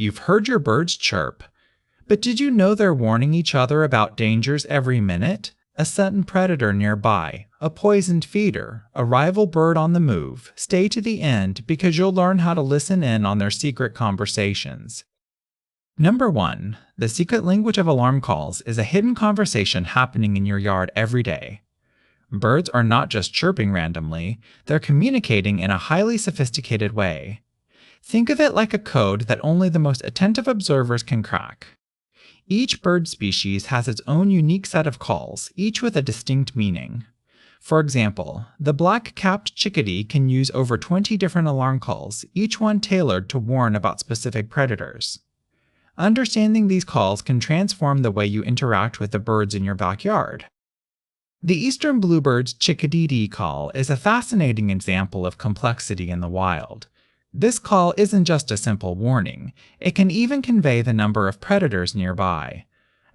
You've heard your birds chirp. But did you know they're warning each other about dangers every minute? A sudden predator nearby, a poisoned feeder, a rival bird on the move. Stay to the end because you'll learn how to listen in on their secret conversations. Number 1. The secret language of alarm calls is a hidden conversation happening in your yard every day. Birds are not just chirping randomly, they're communicating in a highly sophisticated way. Think of it like a code that only the most attentive observers can crack. Each bird species has its own unique set of calls, each with a distinct meaning. For example, the black-capped chickadee can use over 20 different alarm calls, each one tailored to warn about specific predators. Understanding these calls can transform the way you interact with the birds in your backyard. The eastern bluebird's chickadee call is a fascinating example of complexity in the wild. This call isn't just a simple warning, it can even convey the number of predators nearby.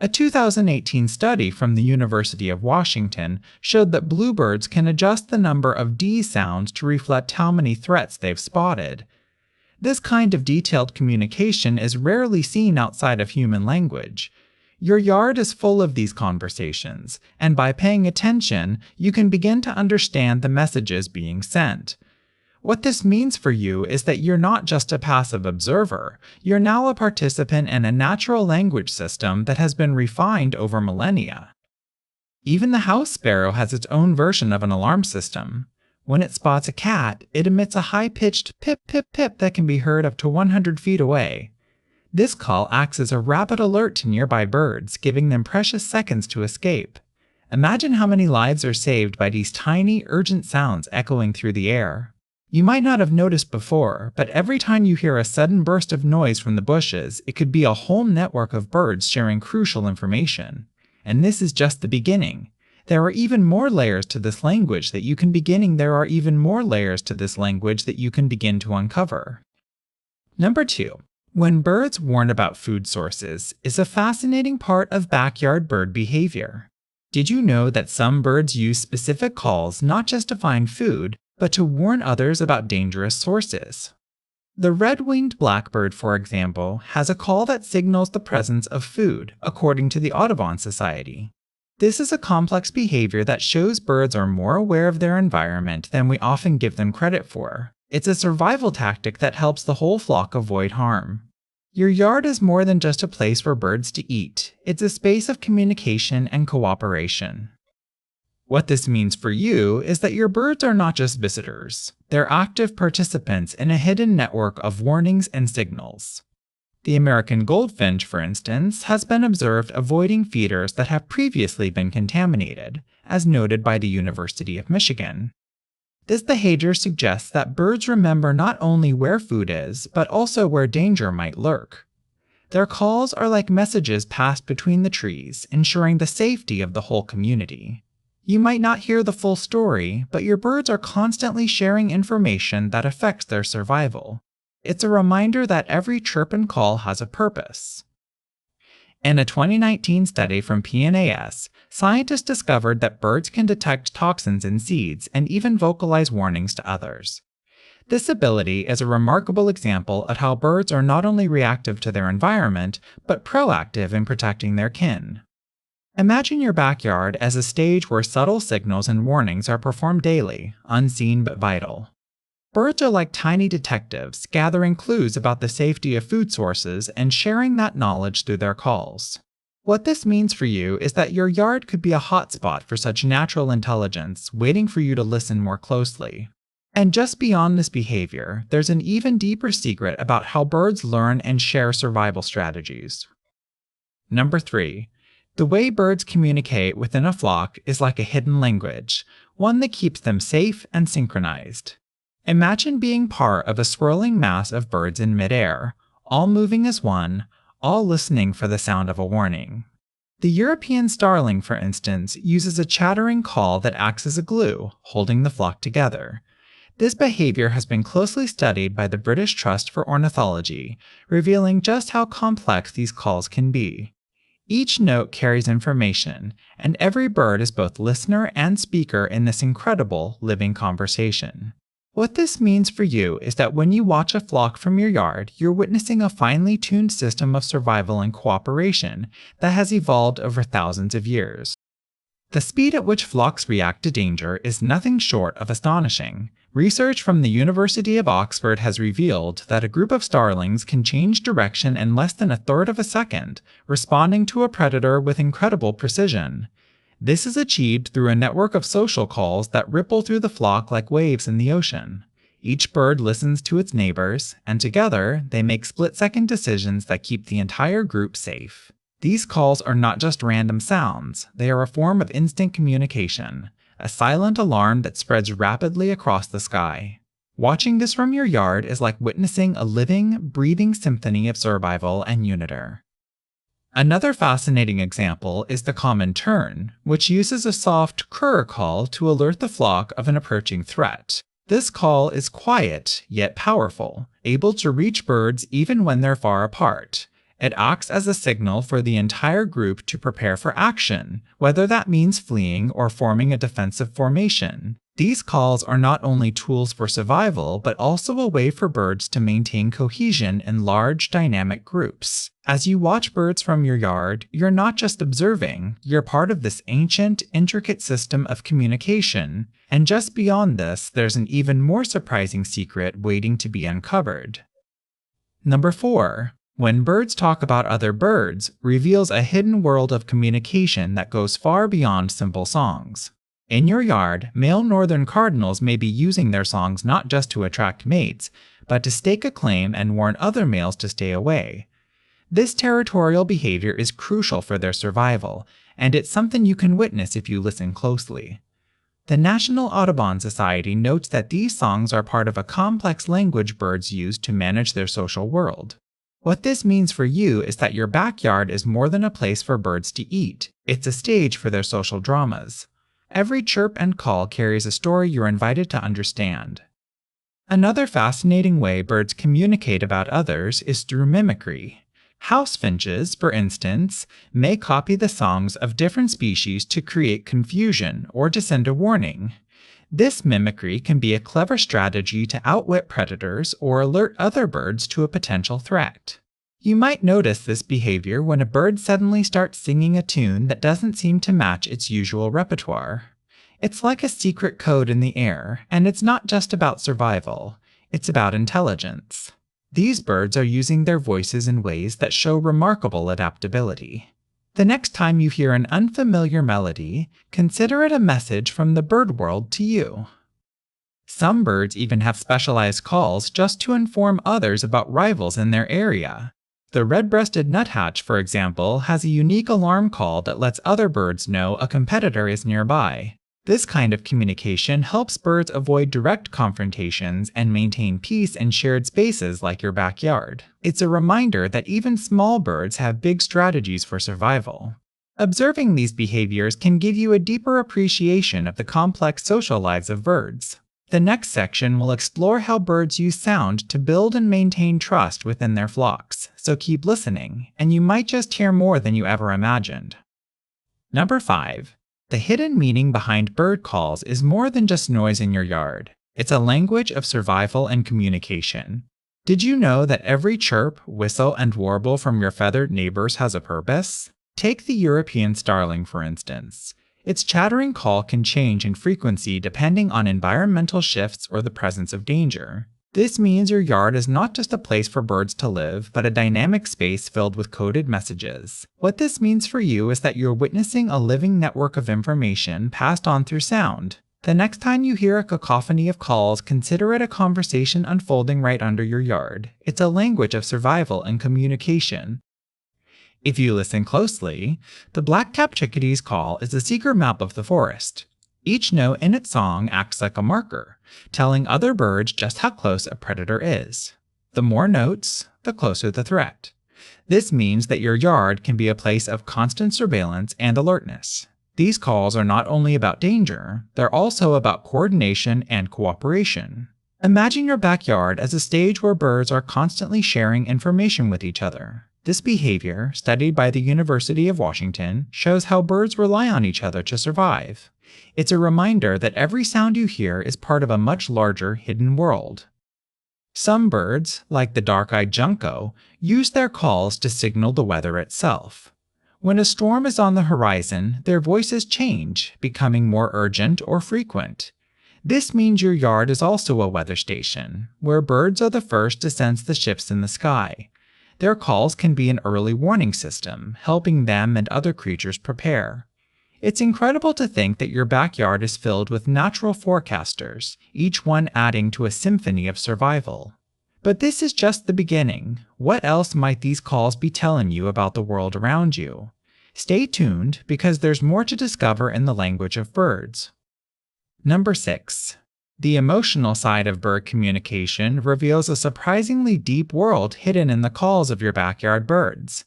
A 2018 study from the University of Washington showed that bluebirds can adjust the number of D sounds to reflect how many threats they've spotted. This kind of detailed communication is rarely seen outside of human language. Your yard is full of these conversations, and by paying attention, you can begin to understand the messages being sent. What this means for you is that you're not just a passive observer, you're now a participant in a natural language system that has been refined over millennia. Even the house sparrow has its own version of an alarm system. When it spots a cat, it emits a high-pitched pip-pip-pip that can be heard up to 100 feet away. This call acts as a rapid alert to nearby birds, giving them precious seconds to escape. Imagine how many lives are saved by these tiny, urgent sounds echoing through the air. You might not have noticed before, but every time you hear a sudden burst of noise from the bushes, it could be a whole network of birds sharing crucial information. And this is just the beginning. There are even more layers to this language that you can begin to uncover. Number 2. When birds warn about food sources is a fascinating part of backyard bird behavior. Did you know that some birds use specific calls not just to find food, but to warn others about dangerous sources? The red-winged blackbird, for example, has a call that signals the presence of food, according to the Audubon Society. This is a complex behavior that shows birds are more aware of their environment than we often give them credit for. It's a survival tactic that helps the whole flock avoid harm. Your yard is more than just a place for birds to eat. It's a space of communication and cooperation. What this means for you is that your birds are not just visitors. They're active participants in a hidden network of warnings and signals. The American goldfinch, for instance, has been observed avoiding feeders that have previously been contaminated, as noted by the University of Michigan. This behavior suggests that birds remember not only where food is, but also where danger might lurk. Their calls are like messages passed between the trees, ensuring the safety of the whole community. You might not hear the full story, but your birds are constantly sharing information that affects their survival. It's a reminder that every chirp and call has a purpose. In a 2019 study from PNAS, scientists discovered that birds can detect toxins in seeds and even vocalize warnings to others. This ability is a remarkable example of how birds are not only reactive to their environment, but proactive in protecting their kin. Imagine your backyard as a stage where subtle signals and warnings are performed daily, unseen but vital. Birds are like tiny detectives, gathering clues about the safety of food sources and sharing that knowledge through their calls. What this means for you is that your yard could be a hotspot for such natural intelligence, waiting for you to listen more closely. And just beyond this behavior, there's an even deeper secret about how birds learn and share survival strategies. Number 3. The way birds communicate within a flock is like a hidden language, one that keeps them safe and synchronized. Imagine being part of a swirling mass of birds in midair, all moving as one, all listening for the sound of a warning. The European starling, for instance, uses a chattering call that acts as a glue, holding the flock together. This behavior has been closely studied by the British Trust for Ornithology, revealing just how complex these calls can be. Each note carries information, and every bird is both listener and speaker in this incredible living conversation. What this means for you is that when you watch a flock from your yard, you're witnessing a finely tuned system of survival and cooperation that has evolved over thousands of years. The speed at which flocks react to danger is nothing short of astonishing. Research from the University of Oxford has revealed that a group of starlings can change direction in less than a third of a second, responding to a predator with incredible precision. This is achieved through a network of social calls that ripple through the flock like waves in the ocean. Each bird listens to its neighbors, and together they make split-second decisions that keep the entire group safe. These calls are not just random sounds, they are a form of instant communication, a silent alarm that spreads rapidly across the sky. Watching this from your yard is like witnessing a living, breathing symphony of survival and uniter. Another fascinating example is the common tern, which uses a soft kurr call to alert the flock of an approaching threat. This call is quiet, yet powerful, able to reach birds even when they're far apart. It acts as a signal for the entire group to prepare for action, whether that means fleeing or forming a defensive formation. These calls are not only tools for survival, but also a way for birds to maintain cohesion in large, dynamic groups. As you watch birds from your yard, you're not just observing, you're part of this ancient, intricate system of communication. And just beyond this, there's an even more surprising secret waiting to be uncovered. Number 4. When birds talk about other birds, reveals a hidden world of communication that goes far beyond simple songs. In your yard, male northern cardinals may be using their songs not just to attract mates, but to stake a claim and warn other males to stay away. This territorial behavior is crucial for their survival, and it's something you can witness if you listen closely. The National Audubon Society notes that these songs are part of a complex language birds use to manage their social world. What this means for you is that your backyard is more than a place for birds to eat. It's a stage for their social dramas. Every chirp and call carries a story you're invited to understand. Another fascinating way birds communicate about others is through mimicry. House finches, for instance, may copy the songs of different species to create confusion or to send a warning. This mimicry can be a clever strategy to outwit predators or alert other birds to a potential threat. You might notice this behavior when a bird suddenly starts singing a tune that doesn't seem to match its usual repertoire. It's like a secret code in the air, and it's not just about survival, it's about intelligence. These birds are using their voices in ways that show remarkable adaptability. The next time you hear an unfamiliar melody, consider it a message from the bird world to you. Some birds even have specialized calls just to inform others about rivals in their area. The red-breasted nuthatch, for example, has a unique alarm call that lets other birds know a competitor is nearby. This kind of communication helps birds avoid direct confrontations and maintain peace in shared spaces like your backyard. It's a reminder that even small birds have big strategies for survival. Observing these behaviors can give you a deeper appreciation of the complex social lives of birds. The next section will explore how birds use sound to build and maintain trust within their flocks, so keep listening, and you might just hear more than you ever imagined. Number 5. The hidden meaning behind bird calls is more than just noise in your yard. It's a language of survival and communication. Did you know that every chirp, whistle, and warble from your feathered neighbors has a purpose? Take the European starling, for instance. Its chattering call can change in frequency depending on environmental shifts or the presence of danger. This means your yard is not just a place for birds to live, but a dynamic space filled with coded messages. What this means for you is that you're witnessing a living network of information passed on through sound. The next time you hear a cacophony of calls, consider it a conversation unfolding right under your yard. It's a language of survival and communication. If you listen closely, the black-capped chickadee's call is a secret map of the forest. Each note in its song acts like a marker, telling other birds just how close a predator is. The more notes, the closer the threat. This means that your yard can be a place of constant surveillance and alertness. These calls are not only about danger, they're also about coordination and cooperation. Imagine your backyard as a stage where birds are constantly sharing information with each other. This behavior, studied by the University of Washington, shows how birds rely on each other to survive. It's a reminder that every sound you hear is part of a much larger hidden world. Some birds, like the dark-eyed Junco, use their calls to signal the weather itself. When a storm is on the horizon, their voices change, becoming more urgent or frequent. This means your yard is also a weather station, where birds are the first to sense the shifts in the sky. Their calls can be an early warning system, helping them and other creatures prepare. It's incredible to think that your backyard is filled with natural forecasters, each one adding to a symphony of survival. But this is just the beginning. What else might these calls be telling you about the world around you? Stay tuned, because there's more to discover in the language of birds. Number 6. The emotional side of bird communication reveals a surprisingly deep world hidden in the calls of your backyard birds.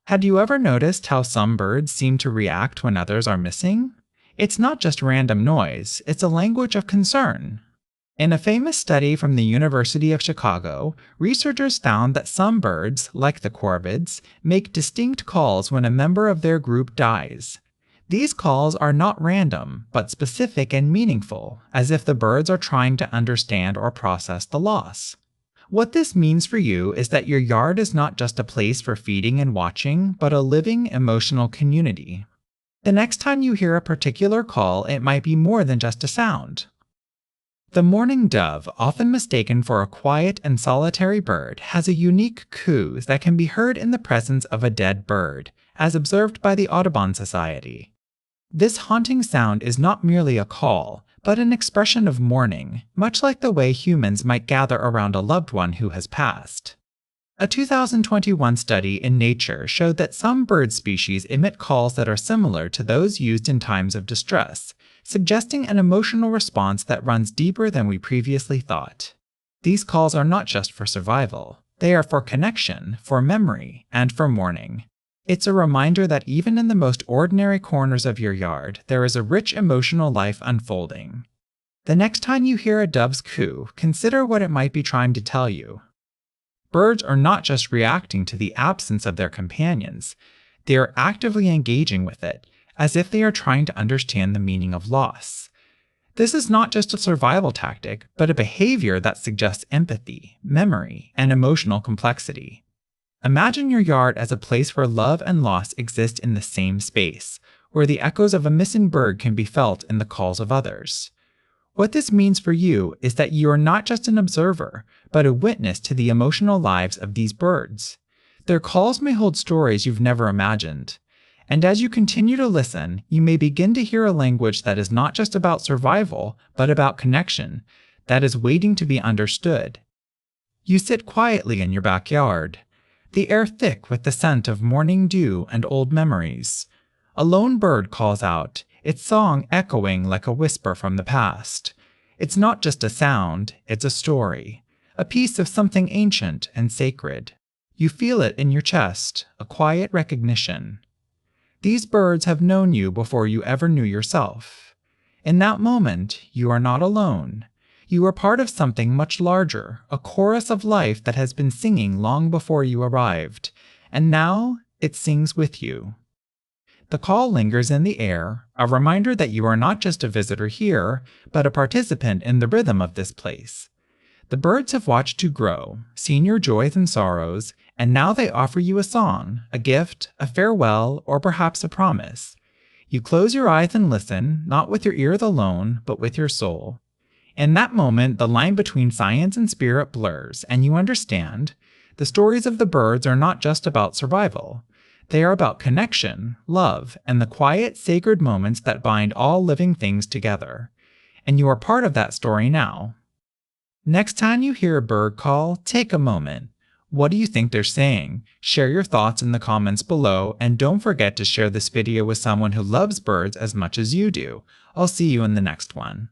Had you ever noticed how some birds seem to react when others are missing? It's not just random noise, it's a language of concern. In a famous study from the University of Chicago, researchers found that some birds, like the corvids, make distinct calls when a member of their group dies. These calls are not random, but specific and meaningful, as if the birds are trying to understand or process the loss. What this means for you is that your yard is not just a place for feeding and watching, but a living, emotional community. The next time you hear a particular call, it might be more than just a sound. The mourning dove, often mistaken for a quiet and solitary bird, has a unique coo that can be heard in the presence of a dead bird, as observed by the Audubon Society. This haunting sound is not merely a call, but an expression of mourning, much like the way humans might gather around a loved one who has passed. A 2021 study in Nature showed that some bird species emit calls that are similar to those used in times of distress, suggesting an emotional response that runs deeper than we previously thought. These calls are not just for survival. They are for connection, for memory, and for mourning. It's a reminder that even in the most ordinary corners of your yard, there is a rich emotional life unfolding. The next time you hear a dove's coo, consider what it might be trying to tell you. Birds are not just reacting to the absence of their companions, they are actively engaging with it, as if they are trying to understand the meaning of loss. This is not just a survival tactic, but a behavior that suggests empathy, memory, and emotional complexity. Imagine your yard as a place where love and loss exist in the same space, where the echoes of a missing bird can be felt in the calls of others. What this means for you is that you are not just an observer, but a witness to the emotional lives of these birds. Their calls may hold stories you've never imagined. And as you continue to listen, you may begin to hear a language that is not just about survival, but about connection, that is waiting to be understood. You sit quietly in your backyard, the air thick with the scent of morning dew and old memories. A lone bird calls out, its song echoing like a whisper from the past. It's not just a sound, it's a story, a piece of something ancient and sacred. You feel it in your chest, a quiet recognition. These birds have known you before you ever knew yourself. In that moment, you are not alone. You are part of something much larger, a chorus of life that has been singing long before you arrived, and now it sings with you. The call lingers in the air, a reminder that you are not just a visitor here, but a participant in the rhythm of this place. The birds have watched you grow, seen your joys and sorrows, and now they offer you a song, a gift, a farewell, or perhaps a promise. You close your eyes and listen, not with your ears alone, but with your soul. In that moment, the line between science and spirit blurs, and you understand, the stories of the birds are not just about survival. They are about connection, love, and the quiet, sacred moments that bind all living things together. And you are part of that story now. Next time you hear a bird call, take a moment. What do you think they're saying? Share your thoughts in the comments below, and don't forget to share this video with someone who loves birds as much as you do. I'll see you in the next one.